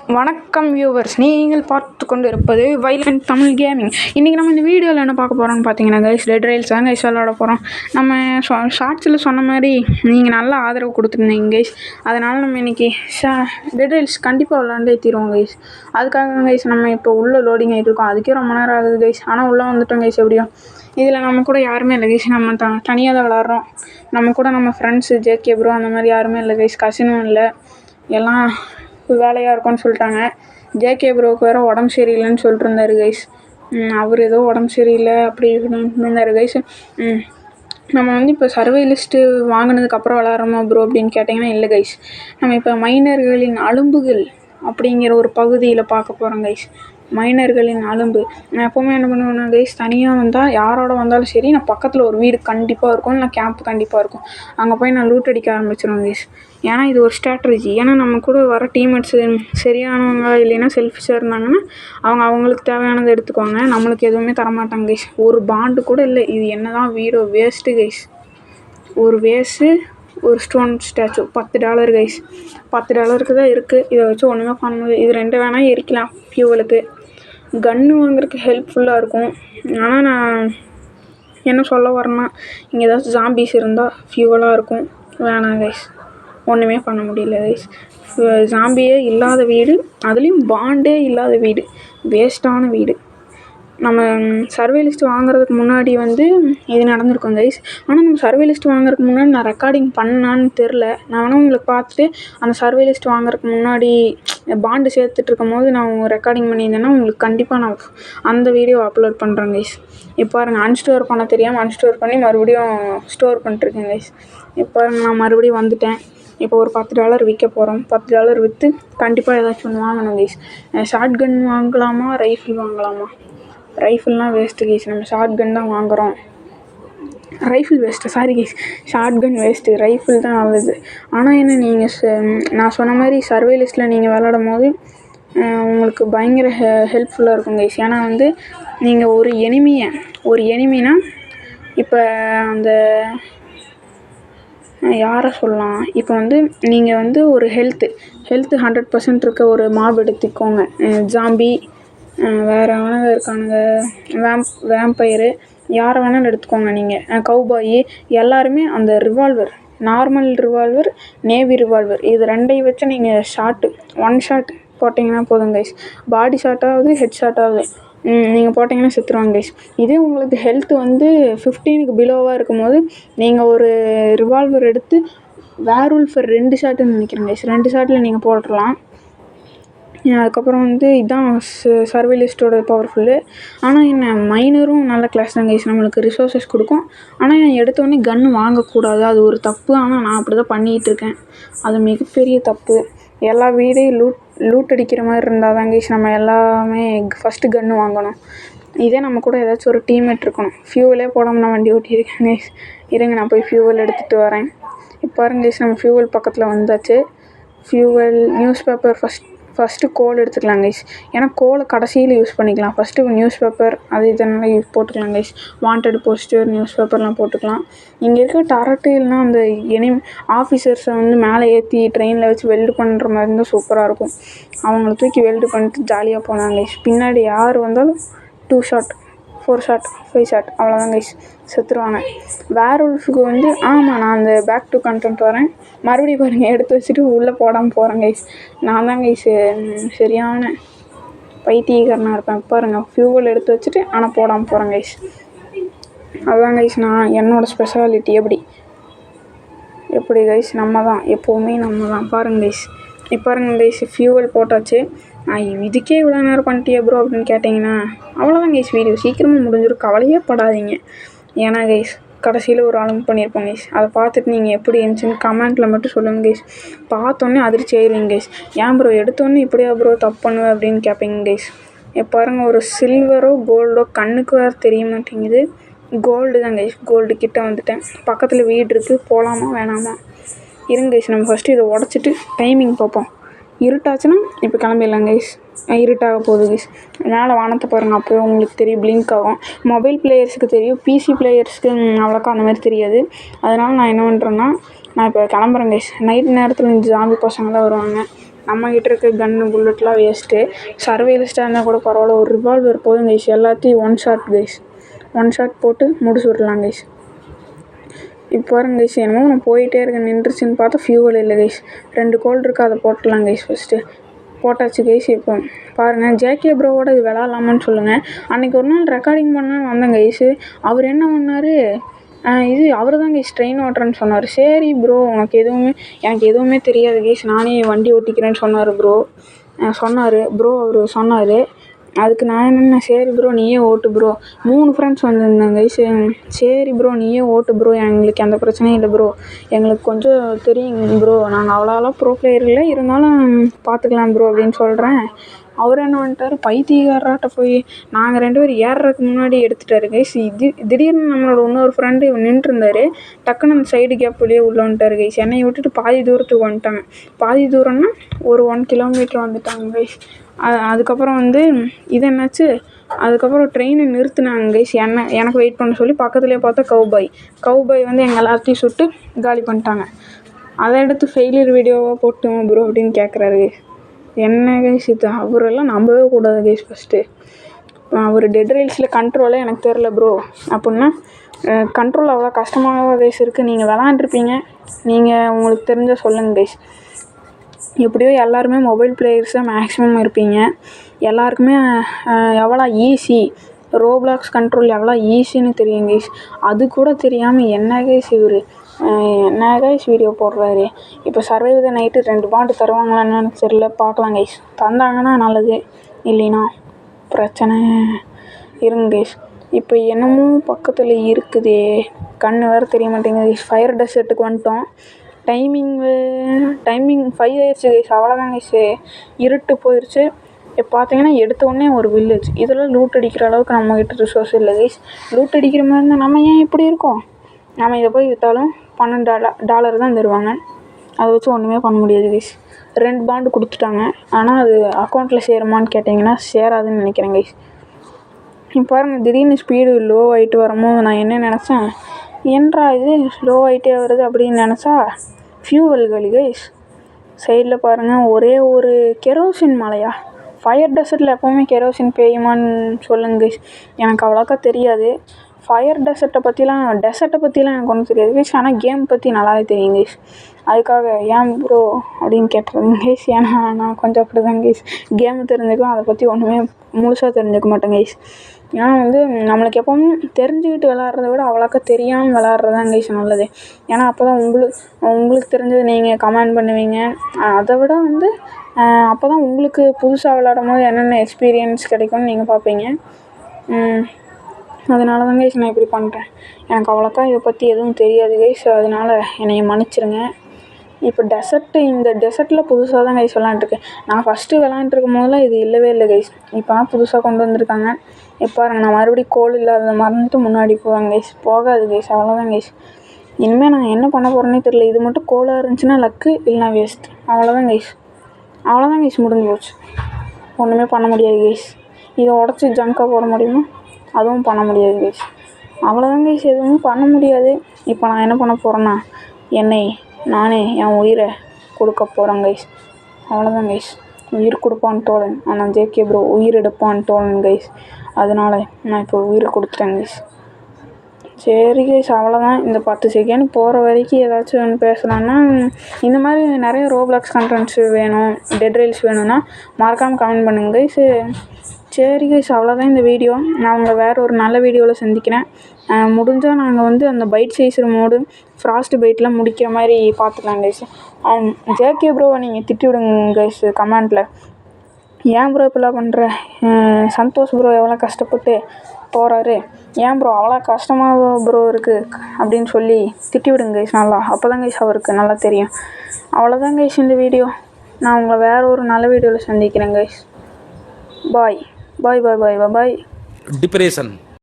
வணக்கம் வியூவர்ஸ், நீங்கள் பார்த்து கொண்டு இருப்பது வைலண்ட் தமிழ் கேமிங். இன்றைக்கி நம்ம இந்த வீடியோவில் என்ன பார்க்க போகிறோம்னு பார்த்தீங்கன்னா கைஸ், டெட் ரயில்ஸ் தான் கைஸ் விளாட போகிறோம். நம்ம ஷார்ட்ஸில் சொன்ன மாதிரி நீங்கள் நல்ல ஆதரவு கொடுத்துருந்தீங்க கைஸ். அதனால் நம்ம இன்றைக்கி டெட் ரயில்ஸ் கண்டிப்பாக விளாண்டே தீருவோம் கைஸ். அதுக்காக கைஸ் நம்ம இப்போ உள்ளே லோடிங் ஆகிட்டு இருக்கோம். அதுக்கே ரொம்ப நேரம் ஆகுது கைஸ். ஆனால் உள்ளே வந்துட்டோம் கைஸ். எப்படியும் இதில் நம்ம கூட யாருமே இல்லை கைஸ். நம்ம தனியாக தான் விளாட்றோம். நம்ம கூட நம்ம ஃப்ரெண்ட்ஸு ஜேகே ப்ரோ அந்த மாதிரி யாருமே இல்லை கைஸ். கசினும் இல்லை, எல்லாம் வேலையாக இருக்கும்னு சொல்லிட்டாங்க. ஜேகே ப்ரோவுக்கு வேறு உடம்பு சரியில்லைன்னு சொல்லிட்டு இருந்தார் கைஸ். அவர் ஏதோ உடம்பு சரியில்லை அப்படி இருந்தார் கைஸ். நம்ம வந்து இப்போ சர்வே லிஸ்ட்டு வாங்கினதுக்கப்புறம் விளாட்றோமா ப்ரோ அப்படின்னு கேட்டிங்கன்னா இல்லை கைஸ். நம்ம இப்போ மைனர்களின் அலும்புகள் அப்படிங்கிற ஒரு பகுதியில் பார்க்க போகிறோம் கைஸ். மைனர்களின் அலும்பு. நான் எப்போவுமே என்ன பண்ணுவேன்னா கைஸ், தனியாக வந்தால் யாரோட வந்தாலும் சரி, நான் பக்கத்தில் ஒரு வீடு கண்டிப்பாக இருக்கும், இல்லை கேம்ப் கண்டிப்பாக இருக்கும். அங்கே போய் நான் லூட் அடிக்க ஆரம்பிச்சிடுவேன் கைஸ். ஏன்னா இது ஒரு ஸ்ட்ராட்டஜி. ஏன்னா நம்ம கூட வர டீம்மேட்ஸு சரியானவங்க இல்லைன்னா செல்ஃபிஷாக இருந்தாங்கன்னா அவங்களுக்கு தேவையானதை எடுத்துக்குவாங்க. நம்மளுக்கு எதுவுமே தரமாட்டாங்க கைஸ். ஒரு பாண்டு கூட இல்லை. இது என்ன தான் வீடோ வேஸ்ட்டு கைஸ். ஒரு வேஸு, ஒரு ஸ்டோன் ஸ்டாச்சு, $10 கைஸ். $10 தான் இருக்குது. இதை வச்சு ஒன்றுமே பண்ண முடியாது. இது 2 வேணால் எரிக்கலாம் ஃபியூவலுக்கு. கன்று வாங்குறதுக்கு ஹெல்ப்ஃபுல்லாக இருக்கும். ஆனால் நான் என்ன சொல்ல வரேன்னா, இங்கே ஏதாச்சும் ஜாம்பீஸ் இருந்தால் ஃபியூவலாக இருக்கும். வேணாம் கைஸ், ஒன்றுமே பண்ண முடியல கைஸ். ஜாம்பியே இல்லாத வீடு, அதுலேயும் பாண்டே இல்லாத வீடு, வேஸ்ட்டான வீடு. நம்ம சர்வே லிஸ்ட் வாங்குறதுக்கு முன்னாடி வந்து இது நடந்திருக்கும் கைஸ். ஆனால் நம்ம சர்வே லிஸ்ட் வாங்குறதுக்கு முன்னாடி நான் ரெக்கார்டிங் பண்ணான்னு தெரில. நான் வேணால் உங்களுக்கு பார்த்துட்டு அந்த சர்வே லிஸ்ட் வாங்குறதுக்கு முன்னாடி பாண்டு சேர்த்துட்ருக்கும் போது நான் ரெக்கார்டிங் பண்ணியிருந்தேன்னா உங்களுக்கு கண்டிப்பாக நான் அந்த வீடியோ அப்லோட் பண்ணுறேன் கைஸ். இப்போ பாருங்கள், அன்ஸ்டோர் பண்ண தெரியாமல் அன்ஸ்டோர் பண்ணி மறுபடியும் ஸ்டோர் பண்ணிட்டுருக்கேன் கைஸ். இப்போ பாருங்கள், நான் மறுபடியும் வந்துட்டேன். இப்போ ஒரு $10 விற்க போகிறோம். $10 விற்று கண்டிப்பாக ஏதாச்சும் ஒன்று வாங்கணும் கைஸ். ஷார்ட் கன் வாங்கலாமா, ரைஃபிள் வாங்கலாமா? ரைஃபிள்லாம் வேஸ்ட்டு கைஸ். நம்ம ஷார்ட் கன் தான் வாங்குகிறோம். Rifle waste, sorry guys, short gun waste, rifle தான் நல்லது. ஆனால் என்ன, நீங்கள் நான் சொன்ன மாதிரி சர்வே லிஸ்ட்டில் நீங்கள் விளாடும் போது உங்களுக்கு பயங்கர ஹெல்ப்ஃபுல்லாக இருக்கும் கைஸ். ஏன்னா வந்து நீங்கள் ஒரு எனிமினா இப்போ அந்த யாரை சொல்லலாம், இப்போ வந்து நீங்கள் வந்து ஒரு ஹெல்த்து 100% இருக்க ஒரு மாப் எடுத்துக்கோங்க. ஜாம்பி, வேறு அவனுங்க இருக்கானுங்க, வேம்பயரு, யாரை வேணாலும் எடுத்துக்கோங்க நீங்கள். கவுபாயி, எல்லாருமே அந்த revolver, normal revolver, navy revolver, இது 2ஐயும் வச்சு நீங்கள் ஒன் ஷாட் போட்டிங்கன்னா போதும் கைஸ். பாடி ஷாட்டாவது ஹெட் ஷாட்டாவது நீங்கள் போட்டிங்கன்னா செத்துருவாங்க கைஸ். இதே உங்களுக்கு ஹெல்த் வந்து 15க்கு பிலோவாக இருக்கும் போது நீங்கள் ஒரு ரிவால்வர் எடுத்து வேர்வுல்ஃபர் 2 ஷாட்டுன்னு நினைக்கிறேன் கைஸ். 2 ஷாட்டில் நீங்கள் போட்டுடலாம். அதுக்கப்புறம் வந்து இதுதான் சர்வே லிஸ்ட்டோட பவர்ஃபுல்லு. ஆனால் என்ன, மைனரும் நல்ல கிளாஸ் தான் கைஸ். நம்மளுக்கு ரிசோர்ஸஸ் கொடுக்கும். ஆனால் எடுத்தோடனே கன்று வாங்கக்கூடாது, அது ஒரு தப்பு. ஆனால் நான் அப்படி தான் பண்ணிகிட்டு இருக்கேன். அது மிகப்பெரிய தப்பு. எல்லா வீடையும் லூட் அடிக்கிற மாதிரி இருந்தால் தான் கைஸ் நம்ம எல்லாமே ஃபஸ்ட்டு கன்று வாங்கணும். இதே நம்ம கூட ஏதாச்சும் ஒரு டீம்மேட் இருக்கணும். ஃபியூவலே போடாமல் நான் வண்டி ஓட்டியிருக்கேன் கைஸ். இருங்க, நான் போய் ஃபியூவல் எடுத்துகிட்டு வரேன். இப்போ பாருங்க கைஸ், நம்ம ஃபியூவல் பக்கத்தில் வந்தாச்சு. ஃபியூவல், நியூஸ் பேப்பர், ஃபஸ்ட்டு கோல் எடுத்துக்கலாம் கைஸ். ஏன்னா கோலை கடைசியில் யூஸ் பண்ணிக்கலாம். ஃபஸ்ட்டு நியூஸ் பேப்பர் அது இதெல்லாம் போட்டுக்கலாம் கைஸ். வாண்டட் போஸ்டர், நியூஸ் பேப்பர்லாம் போட்டுக்கலாம். இங்கே இருக்க டரட்டு இல்லைனா அந்த ஆஃபீஸர்ஸை வந்து மேலே ஏற்றி ட்ரெயினில் வச்சு வெல்டு பண்ணுற மாதிரி இருந்தால் சூப்பராக இருக்கும். அவங்கள தூக்கி வெல்டு பண்ணிட்டு ஜாலியாக போனாங்க கைஸ். பின்னாடி யார் வந்தாலும் 2 ஷாட், 4 ஷாட், 5 ஷாட், அவ்வளோதான் கைஸ், செத்துருவாங்க. வேர்வுல்ஃபுக்கு வந்து நான் அந்த பேக் டு கண்டென்ட் வரேன். மறுபடியும் பாருங்கள், எடுத்து வச்சுட்டு உள்ளே போடாமல் போகிறேன் கைஸ். நான் தான் கைஸ் சரியான பைத்தியக்காரனாக இருப்பேன். பாருங்கள், ஃபியூவல் எடுத்து வச்சுட்டு ஆனால் போடாமல் போகிறேன் கைஸ். அதுதான் கைஸ் என்னோடய ஸ்பெஷாலிட்டி. எப்படி கைஸ், நம்ம தான் எப்போவுமே நம்ம தான். பாருங்கள் கைஸ், இப்போ பாருங்கள் கைஸ், ஃபியூவல் போட்டாச்சு. இதுக்கே இவ்வளோ நேரம் பண்ணிட்டியா ப்ரோ அப்படின்னு கேட்டிங்கன்னா அவ்வளோதான் கைஸ், வீடியோ சீக்கிரமாக முடிஞ்சிடும். கவலையே படாதீங்க. ஏன்னா கைஸ், கடைசியில் ஒரு ஆளும் பண்ணியிருப்போம் கைஸ். அதை பார்த்துட்டு நீங்கள் எப்படி இருந்துச்சுன்னு கமெண்ட்டில் மட்டும் சொல்லுங்கள் கைஸ். பார்த்தோன்னே அதிர்ச்சி ஆயிடுவீங்க கைஸ். ஏன் ப்ரோ எடுத்தோன்னே இப்படியா ப்ரோ தப்பு பண்ணுவேன் அப்படின்னு கேட்பீங்க கைஸ். இப்போ பாருங்கள், ஒரு சில்வரோ கோல்டோ கண்ணுக்கு வேறு தெரிய மாட்டேங்குது. கோல்டு தான் கைஸ். கோல்டு கிட்ட வந்துட்டேன். பக்கத்தில் வீடு இருக்குது, போகலாமா வேணாமா? இருங்க கைஸ், நம்ம ஃபஸ்ட்டு இதை உடச்சிட்டு டைமிங் பார்ப்போம். இருட்டாச்சுன்னா இப்போ கிளம்பிடலாம் கைஸ். இருட்டாக போகுது கைஸ். மேலே வானத்தை பாருங்கள், அப்போயே உங்களுக்கு தெரியும், பிளிங்க் ஆகும். மொபைல் பிளேயர்ஸுக்கு தெரியும், பிசி பிளேயர்ஸ்க்கு அவ்வளோக்கா அந்த மாதிரி தெரியாது. அதனால் நான் என்ன பண்ணுறேன்னா, நான் இப்போ கிளம்புறேன் கைஸ். நைட் நேரத்தில் இந்த ஜாம்பி பசங்க தான் வருவாங்க. நம்மக்கிட்ட இருக்க கன்னு புல்லட்லாம் வேஸ்ட்டு. சர்வைலிஸ்ட்டாக இருந்தால் கூட பரவாயில்ல, ஒரு ரிவால்வர் போதும் கைஸ். எல்லாத்தையும் ஒன் ஷாட் போட்டு முடிச்சு விட்லாம் கைஸ். இப்போ பாருங்க கைஸ், என்னமோ நான் போயிட்டே இருக்கேன், நின்றுச்சுன்னு பார்த்தா ஃபியூவல் இல்லை கைஸ். 2 கோல் இருக்குது, அதை போட்டுடலாம் கைஸ். ஃபஸ்ட்டு போட்டாச்சு கைஸ். இப்போ பாருங்கள், ஜேகே ப்ரோவோட இது விளாட்லாமான்னு சொல்லுங்கள். அன்றைக்கி ஒரு நாள் ரெக்கார்டிங் பண்ணான்னு வந்தேன் கைஸு. அவர் என்ன பண்ணார், இது அவர் தான் கைஸ் ட்ரெயின் ஓட்டுறேன்னு சொன்னார். சரி ப்ரோ, எனக்கு எதுவுமே தெரியாது கைஸ், நானே வண்டி ஓட்டிக்கிறேன்னு சொன்னார் ப்ரோ. அவர் சொன்னார். அதுக்கு நான் என்னென்ன, சரி ப்ரோ நீயே ஓட்டு ப்ரோ. 3 ஃப்ரெண்ட்ஸ் வந்திருந்தாங்க கைஸ். சரி ப்ரோ நீயே ஓட்டு ப்ரோ, எங்களுக்கு எந்த பிரச்சனையும் இல்லை ப்ரோ, எங்களுக்கு கொஞ்சம் தெரியுங்க ப்ரோ, நாங்கள் அவ்வளோலாம் ப்ரோ பிளேயர் இல்லை, இருந்தாலும் பார்த்துக்கலாம் ப்ரோ அப்படின்னு சொல்கிறேன். அவர் என்ன பண்ணிட்டார், பைத்தியக்காரராட்ட போய் நாங்கள் 2 பேர் ஏறுறதுக்கு முன்னாடி எடுத்துட்டாரு கைஸ். திடீர்னு நம்மளோட இன்னொரு ஃப்ரெண்டு நின்றுருந்தார், டக்குன்னு அந்த சைடு கேப் வழியே உள்ளே வந்துட்டார் கைஸ். என்னை விட்டுட்டு பாதி தூரத்துக்கு வந்துட்டாங்க. பாதி தூரம்னா ஒரு 1 கிலோமீட்டர் வந்துட்டாங்க கைஸ். அதுக்கப்புறம் இது என்னாச்சு, அதுக்கப்புறம் ட்ரெயினை நிறுத்தினாங்க கைஸ். எனக்கு வெயிட் பண்ண சொல்லி பக்கத்துலேயே பார்த்தா கவுபாய் எங்கள் எல்லாத்தையும் சுட்டு காலி பண்ணிட்டாங்க. அதை எடுத்து ஃபெயிலியர் வீடியோவாக போட்டுமா ப்ரோ அப்படின்னு கேட்குறாரு. என்ன கைஸ் இது, அவரெல்லாம் நம்பவே கூடாது கைஸ். ஃபஸ்ட்டு அவர் டெட் ரயில்ஸில் கண்ட்ரோலே எனக்கு தெரில ப்ரோ அப்படின்னா, கண்ட்ரோல் அவ்வளோ கஷ்டமாக கைஸ் இருக்குது. நீங்கள் விளாண்டுருப்பீங்க, உங்களுக்கு தெரிஞ்ச சொல்லுங்கள் கைஸ். எப்படியோ எல்லாருமே மொபைல் பிளேயர்ஸ் தான் மேக்ஸிமம் இருப்பீங்க. எல்லாருக்குமே எவ்வளோ ஈஸி ரோப்ளாக்ஸ் கண்ட்ரோல் எவ்வளோ ஈஸின்னு தெரியும் கைஸ். அது கூட தெரியாமல் என்ன கைஸ் வீடியோ போடுறாரு. இப்போ சர்வை வித் நைட்டு 2 பாண்டு தருவாங்களான்னு தெரியல, பார்க்கலாம் கைஸ். தந்தாங்கன்னா நல்லது, இல்லைன்னா பிரச்சனை. இருங்க கைஸ், இப்போ என்னமோ பக்கத்தில் இருக்குதே, கண்ணு வேறு தெரிய மாட்டேங்குது கைஸ். ஃபயர் டெசர்ட்டுக்கு வந்துட்டோம். டைமிங் 5 ஆயிடுச்சு கைஸ். அவ்வளோதான் கைஸ், இருட்டு போயிடுச்சு. இப்போ பார்த்தீங்கன்னா எடுத்த உடனே ஒரு வில்லேஜ். இதெல்லாம் லூட் அடிக்கிற அளவுக்கு நம்மக்கிட்ட ரிசோர்ஸ் இல்லை கைஸ். லூட் அடிக்கிற மாதிரி இருந்தால் நம்ம ஏன் இப்படி இருக்கோம். நம்ம இதை போய் விற்றாலும் $12 தான் தருவாங்க. அதை வச்சு ஒன்றுமே பண்ண முடியாது கைஸ். 2 பாண்டு கொடுத்துட்டாங்க, ஆனால் அது அக்கௌண்ட்டில் சேருமான்னு கேட்டிங்கன்னா சேராதுன்னு நினைக்கிறேன் கைஸ். இப்போ பாருங்கள், திடீர்னு ஸ்பீடு லோ ஆகிட்டு வரும்போது நான் என்ன நினச்சேன், என்னடா இது ஸ்லோ ஆகிட்டே வருது அப்படின்னு நினச்சா ஃபியூவல் காலி கைஸ். சைடில் பாருங்கள், ஒரே ஒரு கெரோசின் மலையா. ஃபயர் டெசர்ட்டில் எப்போவுமே கெரோசின் பெய்யுமான்னு சொல்லுங்க கைஸ். எனக்கு அவ்வளோக்கா தெரியாது. ஃபயர் டெசர்ட்டை பற்றிலாம் எனக்கு ஒன்றும் தெரியாது கைஸ். ஆனால் கேம் பற்றி நல்லாவே தெரியும் கைஸ். அதுக்காக ஏன் ப்ரோ அப்படின்னு கேட்டுருங்க கைஸ். ஏன்னா நான் கொஞ்சம் அப்படி தான் கைஸ், கேம் தெரிஞ்சுக்கலாம், அதை பற்றி ஒன்றுமே முழுசாக தெரிஞ்சுக்க மாட்டேன் கைஸ். ஏன்னா நம்மளுக்கு எப்போவுமே தெரிஞ்சுக்கிட்டு விளாட்றத விட அவ்வளோக்கா தெரியாமல் விளாட்றதான் கைஸ் நல்லது. ஏன்னா அப்போ தான் உங்களுக்கு தெரிஞ்சது நீங்கள் கமெண்ட் பண்ணுவீங்க. அதை விட அப்போ தான் உங்களுக்கு புதுசாக விளாடும் போது என்னென்ன எக்ஸ்பீரியன்ஸ் கிடைக்கும்னு நீங்கள் பார்ப்பீங்க. அதனால தான் கைஸ் நான் இப்படி பண்ணுறேன். எனக்கு அவ்வளோக்கா இதை பற்றி எதுவும் தெரியாது கைஸ், அதனால் என்னைய மன்னிச்சிருங்க. இப்போ இந்த டெசர்ட்டில் புதுசாக தான் கைஸ் விளாண்டுருக்கேன். நான் ஃபஸ்ட்டு விளாண்டுருக்கும் போதெல்லாம் இது இல்லவே இல்லை கைஸ். இப்போ தான் புதுசாக கொண்டு வந்திருக்காங்க. இப்போ பாருங்கள், நான் மறுபடியும் கோல் இல்லாத மறந்துட்டு முன்னாடி போவேன் கைஸ். போகாது கைஸ், அவ்வளோதான் கைஸ். இனிமேல் நான் என்ன பண்ண போகிறேன்னே தெரியல. இது மட்டும் கோலாக இருந்துச்சுன்னா லக்கு, இல்லைனா வேஸ்ட். அவ்வளோதான் கைஸ் முடிஞ்சு போச்சு. ஒன்றுமே பண்ண முடியாது கைஸ். இதை உடச்சி ஜங்காக போட முடியுமா, அதுவும் பண்ண முடியாது கைஸ். அவ்வளோதான் கைஸ், எதுவுமே பண்ண முடியாது. இப்போ நான் என்ன பண்ண போகிறேன்னா, நானே என் உயிரை கொடுக்க போகிறேன் கைஸ். அவ்வளோதான் கைஸ். உயிர் கொடுப்பான் தோழன், ஆனால் ஜேகே ப்ரோ உயிர் எடுப்பான் தோழன் கைஸ். அதனால் நான் இப்போ உயிர் கொடுத்துட்டேன் கைஸ். சரி கைஸ், அவ்வளோதான். இந்த 10 செகண்ட் போகிற வரைக்கும் ஏதாச்சும் ஒன்று பேசலான்னா, இந்த மாதிரி நிறைய ரோப்ளாக்ஸ் கண்டென்ட்ஸு வேணும், டெட் ரயில்ஸ் வேணும்னா மறக்காமல் கமெண்ட் பண்ணுங்கள் கைஸ். சரி கைஸ், அவ்வளோதான் இந்த வீடியோ. நான் உங்களை வேறு ஒரு நல்ல வீடியோவில் சந்திக்கிறேன். முடிஞ்சால் நாங்கள் அந்த பைட் சைஸர் மோடு, ஃப்ராஸ்ட் பைட்லாம் முடிக்கிற மாதிரி பார்த்துக்கலாம் கைஸ். ஜேகே ப்ரோவை நீங்கள் திட்டி விடுங்க கைஸ் கமெண்ட்டில். ஏன் ப்ரோ இப்படிலாம் பண்ணுற, சந்தோஷ் ப்ரோ எவ்வளோ கஷ்டப்பட்டு போகிறாரு, ஏன் ப்ரோ அவ்வளோ கஷ்டமாக ப்ரோ இருக்குது அப்படின்னு சொல்லி திட்டி விடுங்க கைஸ் நல்லா. அப்போ தான் கைஸ் அவருக்கு நல்லா தெரியும். அவ்வளோதான் கைஸ் இந்த வீடியோ. நான் உங்களை வேறு ஒரு நல்ல வீடியோவில் சந்திக்கிறேன் கைஸ். பாய். டிப்ரெஷன்